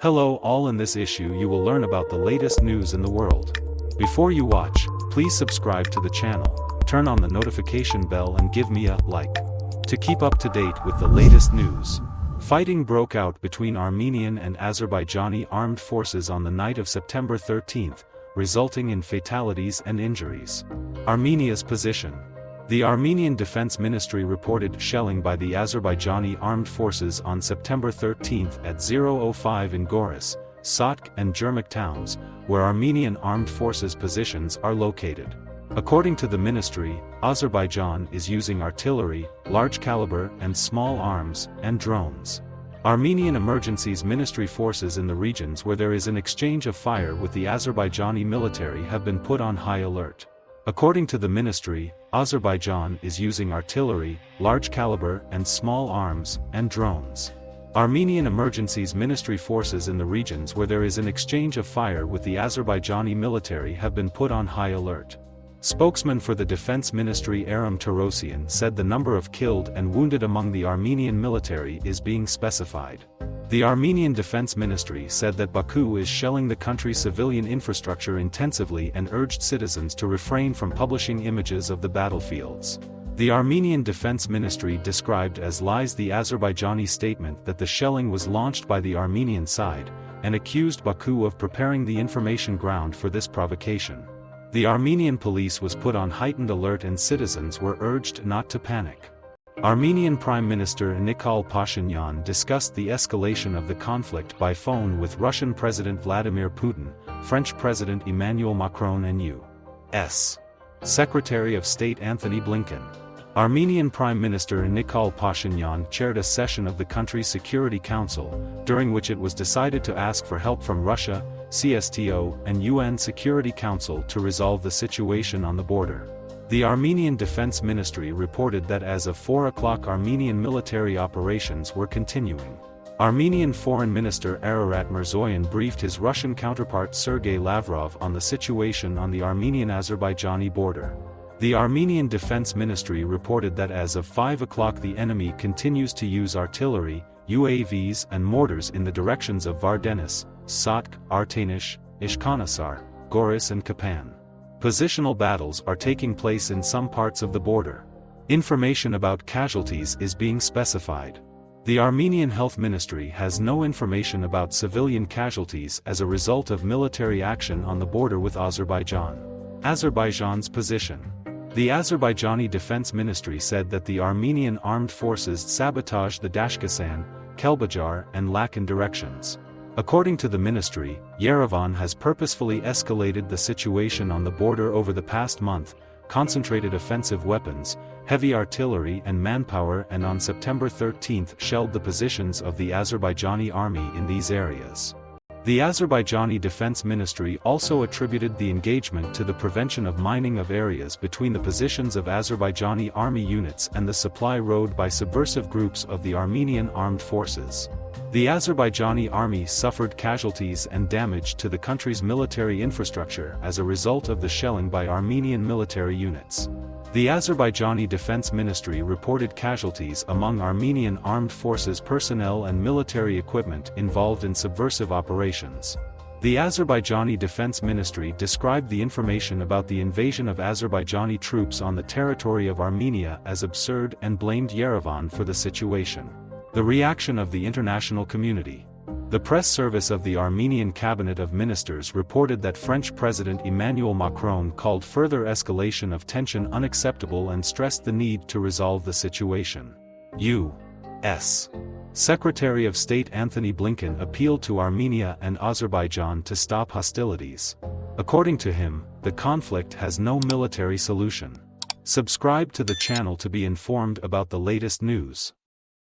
Hello all, in this issue you will learn about the latest news in the world. Before you watch, please subscribe to the channel, turn on the notification bell and give me a like. To keep up to date with the latest news. Fighting broke out between Armenian and Azerbaijani armed forces on the night of September 13th, resulting in fatalities and injuries. Armenia's position. The Armenian Defense Ministry reported shelling by the Azerbaijani armed forces on September 13th at 0:05 in Goris, Satk and Jermak towns, where Armenian armed forces positions are located. According to the ministry, Azerbaijan is using artillery, large caliber and small arms, and drones. Armenian Emergencies Ministry forces in the regions where there is an exchange of fire with the Azerbaijani military have been put on high alert. According to the ministry, Azerbaijan is using artillery, large caliber and small arms, and drones. Armenian Emergencies Ministry forces in the regions where there is an exchange of fire with the Azerbaijani military have been put on high alert. Spokesman for the Defense Ministry Aram Tarosian said the number of killed and wounded among the Armenian military is being specified. The Armenian Defense Ministry said that Baku is shelling the country's civilian infrastructure intensively and urged citizens to refrain from publishing images of the battlefields. The Armenian Defense Ministry described as lies the Azerbaijani statement that the shelling was launched by the Armenian side, and accused Baku of preparing the information ground for this provocation. The Armenian police was put on heightened alert and citizens were urged not to panic. Armenian Prime Minister Nikol Pashinyan discussed the escalation of the conflict by phone with Russian President Vladimir Putin, French President Emmanuel Macron and U.S. Secretary of State Antony Blinken. Armenian Prime Minister Nikol Pashinyan chaired a session of the country's Security Council, during which it was decided to ask for help from Russia, CSTO and UN Security Council to resolve the situation on the border. The Armenian Defense Ministry reported that as of 4 o'clock Armenian military operations were continuing. Armenian Foreign Minister Ararat Mirzoyan briefed his Russian counterpart Sergei Lavrov on the situation on the Armenian-Azerbaijani border. The Armenian Defense Ministry reported that as of 5 o'clock the enemy continues to use artillery, UAVs and mortars in the directions of Vardenis, Satk, Artanish, Ishkanasar, Goris and Kapan. Positional battles are taking place in some parts of the border. Information about casualties is being specified. The Armenian Health Ministry has no information about civilian casualties as a result of military action on the border with Azerbaijan. Azerbaijan's position. The Azerbaijani Defense Ministry said that the Armenian armed forces sabotaged the Dashkasan, Kelbajar and Lakan directions. According to the ministry, Yerevan has purposefully escalated the situation on the border over the past month, concentrated offensive weapons, heavy artillery and manpower, and on September 13th shelled the positions of the Azerbaijani army in these areas. The Azerbaijani Defense Ministry also attributed the engagement to the prevention of mining of areas between the positions of Azerbaijani army units and the supply road by subversive groups of the Armenian armed forces. The Azerbaijani army suffered casualties and damage to the country's military infrastructure as a result of the shelling by Armenian military units. The Azerbaijani Defense Ministry reported casualties among Armenian armed forces personnel and military equipment involved in subversive operations. The Azerbaijani Defense Ministry described the information about the invasion of Azerbaijani troops on the territory of Armenia as absurd and blamed Yerevan for the situation. The reaction of the international community. The press service of the Armenian Cabinet of Ministers reported that French President Emmanuel Macron called further escalation of tension unacceptable and stressed the need to resolve the situation. U.S. Secretary of State Antony Blinken appealed to Armenia and Azerbaijan to stop hostilities. According to him, the conflict has no military solution. Subscribe to the channel to be informed about the latest news.